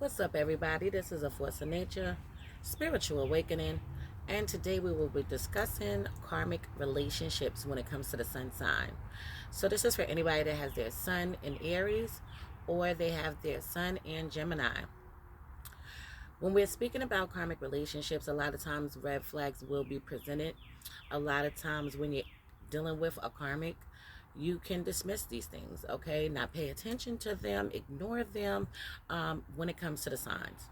What's up, everybody? This is A Force of Nature, Spiritual Awakening, and today we will be discussing karmic relationships when it comes to the sun sign. So this is for anybody that has their sun in Aries or they have their sun in Gemini. When we're speaking about karmic relationships, a lot of times red flags will be presented. A lot of times when you're dealing with a karmic, you can dismiss these things, okay? Not pay attention to them, ignore them when it comes to the signs,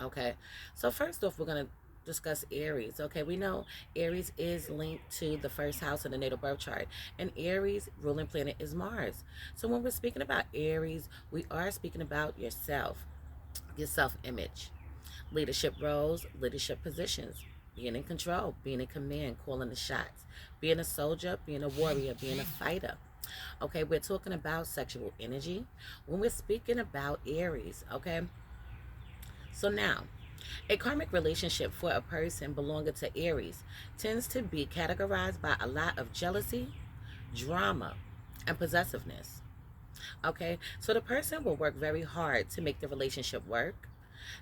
okay? So first off, we're going to discuss Aries, okay? We know Aries is linked to the first house of the natal birth chart, and Aries ruling planet is Mars. So when we're speaking about Aries, we are speaking about yourself, your self-image, leadership roles, leadership positions, being in control, being in command, calling the shots, being a soldier, being a warrior, being a fighter. Okay, we're talking about sexual energy when we're speaking about Aries, okay? So now, a karmic relationship for a person belonging to Aries tends to be categorized by a lot of jealousy, drama, and possessiveness. Okay, so the person will work very hard to make the relationship work.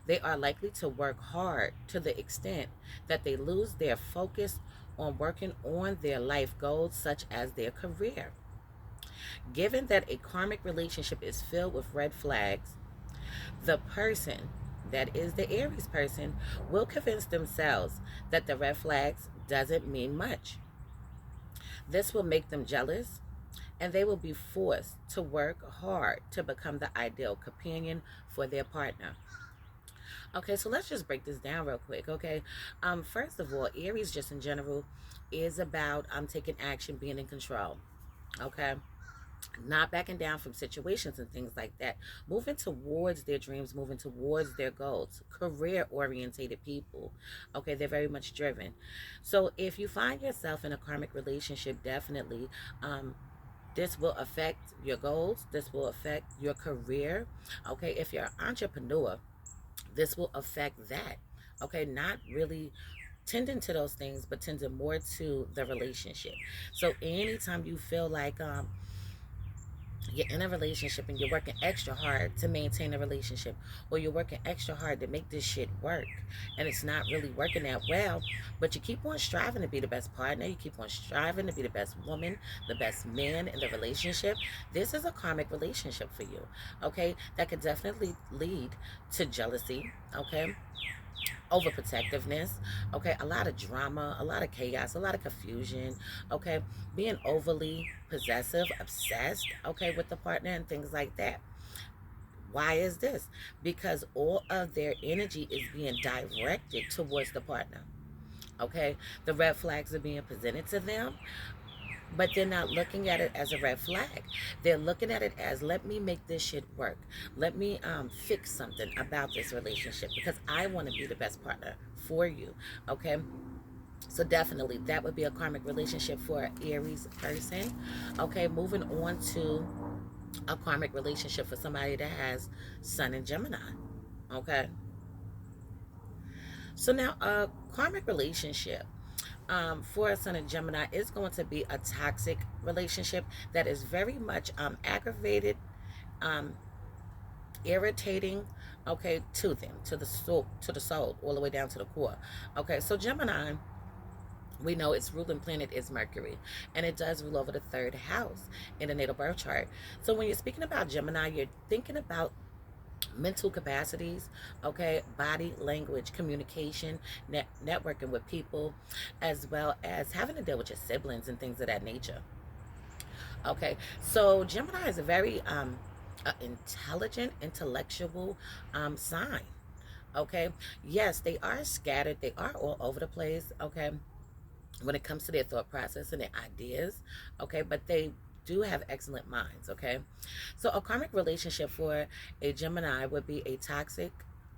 They are likely to work hard to the extent that they lose their focus on working on their life goals, such as their career. Given that a karmic relationship is filled with red flags, the person, that is the Aries person, will convince themselves that the red flags doesn't mean much. This will make them jealous, and they will be forced to work hard to become the ideal companion for their partner. Okay, so let's just break this down real quick, okay? First of all, Aries just in general is about taking action, being in control, okay? Not backing down from situations and things like that. Moving towards their dreams, moving towards their goals. Career-orientated people, okay? They're very much driven. So if you find yourself in a karmic relationship, definitely, this will affect your goals. This will affect your career, okay? If you're an entrepreneur, this will affect that, okay? Not really tending to those things, but tending more to the relationship. So anytime you feel like you're in a relationship and you're working extra hard to maintain a relationship, or you're working extra hard to make this shit work, and it's not really working that well, but you keep on striving to be the best partner, you keep on striving to be the best woman, the best man in the relationship, this is a karmic relationship for you, okay? That could definitely lead to jealousy, okay? Overprotectiveness, okay? A lot of drama, a lot of chaos, a lot of confusion, okay? Being overly possessive, obsessed, okay, with the partner and things like that. Why is this? Because all of their energy is being directed towards the partner, okay? The red flags are being presented to them, but they're not looking at it as a red flag. They're looking at it as, let me make this shit work. Let me fix something about this relationship because I want to be the best partner for you, okay? So definitely that would be a karmic relationship for an Aries person. Okay, moving on to a karmic relationship for somebody that has Sun in Gemini. Okay, so now a karmic relationship for a Sun in Gemini is going to be a toxic relationship that is very much aggravated, um, irritating, okay, to them, to the soul, all the way down to the core. Okay, so Gemini, we know its ruling planet is Mercury, and it does rule over the third house in the natal birth chart. So when you're speaking about Gemini, you're thinking about mental capacities, okay, body language, communication, networking with people, as well as having to deal with your siblings and things of that nature. Okay, so Gemini is a very intelligent, intellectual sign. Okay, yes, they are scattered, they are all over the place, okay, when it comes to their thought process and their ideas, okay, but they do have excellent minds, okay? So a karmic relationship for a Gemini would be a toxic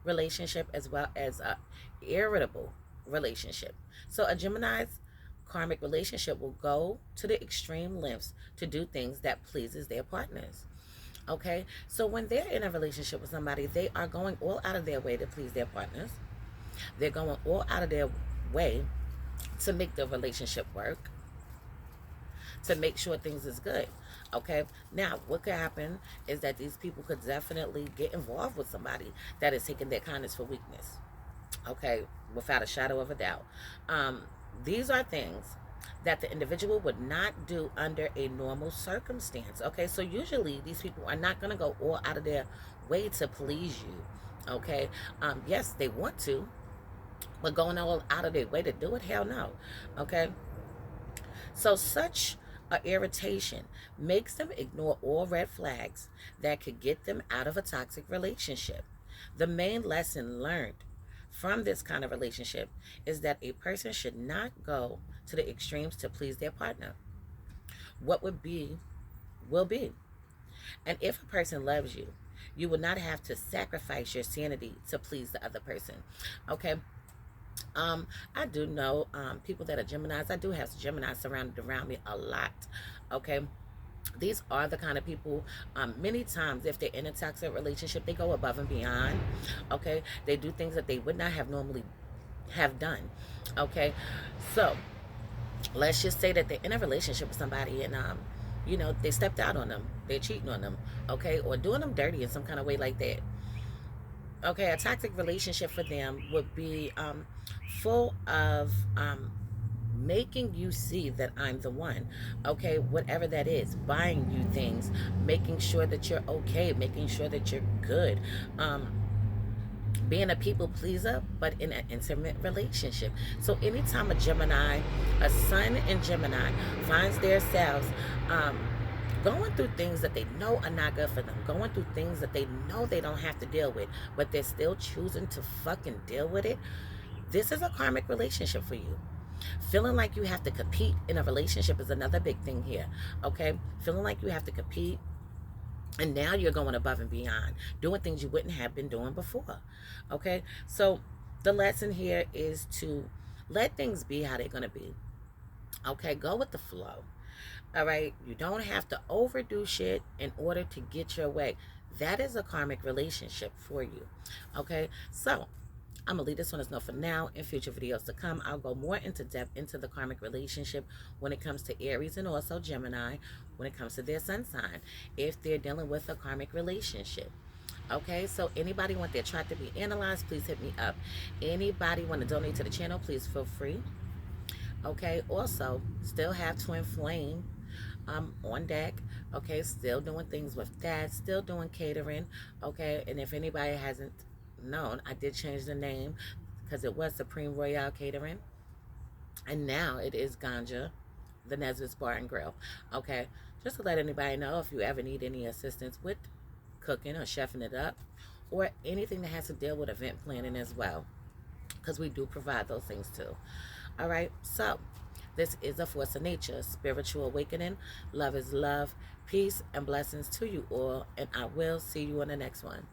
relationship as well as a irritable relationship. So a Gemini's karmic relationship will go to the extreme lengths to do things that pleases their partners. Okay, so when they're in a relationship with somebody, they are going all out of their way to please their partners. They're going all out of their way to make the relationship work, to make sure things is good. Okay, now what could happen is that these people could definitely get involved with somebody that is taking their kindness for weakness. Okay, without a shadow of a doubt. Um, these are things that the individual would not do under a normal circumstance. Okay, so usually these people are not going to go all out of their way to please you. Okay, yes, they want to, but going all out of their way to do it, hell no. Okay, so such a irritation makes them ignore all red flags that could get them out of a toxic relationship. The main lesson learned from this kind of relationship is that a person should not go to the extremes to please their partner. What would be will be. And if a person loves you, you will not have to sacrifice your sanity to please the other person. Okay? I do know people that are Geminis. I do have Geminis surrounded around me a lot. Okay? These are the kind of people, many times, if they're in a toxic relationship, they go above and beyond. Okay? They do things that they would not have normally have done. Okay? So, let's just say that they're in a relationship with somebody and they stepped out on them, they're cheating on them, okay, or doing them dirty in some kind of way like that. Okay, a toxic relationship for them would be full of making you see that I'm the one. Okay, whatever that is, buying you things, making sure that you're okay, making sure that you're good, being a people pleaser, but in an intimate relationship. So anytime a Gemini, a sun in Gemini, finds themselves going through things that they know are not good for them, going through things that they know they don't have to deal with, but they're still choosing to fucking deal with it, this is a karmic relationship for you. Feeling like you have to compete in a relationship is another big thing here. Okay, feeling like you have to compete, and now you're going above and beyond, doing things you wouldn't have been doing before. Okay, so the lesson here is to let things be how they're going to be. Okay, go with the flow. All right, you don't have to overdo shit in order to get your way. That is a karmic relationship for you. Okay, so I'm gonna leave this one as no for now. In future videos to come, I'll go more into depth into the karmic relationship when it comes to Aries and also Gemini, when it comes to their sun sign, if they're dealing with a karmic relationship. Okay, so anybody want their chart to be analyzed, please hit me up. Anybody want to donate to the channel, please feel free. Okay, also still have Twin Flame on deck. Okay, still doing things with that, still doing catering. Okay, and if anybody hasn't known, I did change the name because it was Supreme Royale Catering, and now it is Ganja, the Nesbitt's Bar and Grill. Okay, just to let anybody know, if you ever need any assistance with cooking or chefing it up, or anything that has to deal with event planning as well, because we do provide those things too. All right, so this is a force of nature, spiritual awakening. Love is love. Peace and blessings to you all, and I will see you on the next one.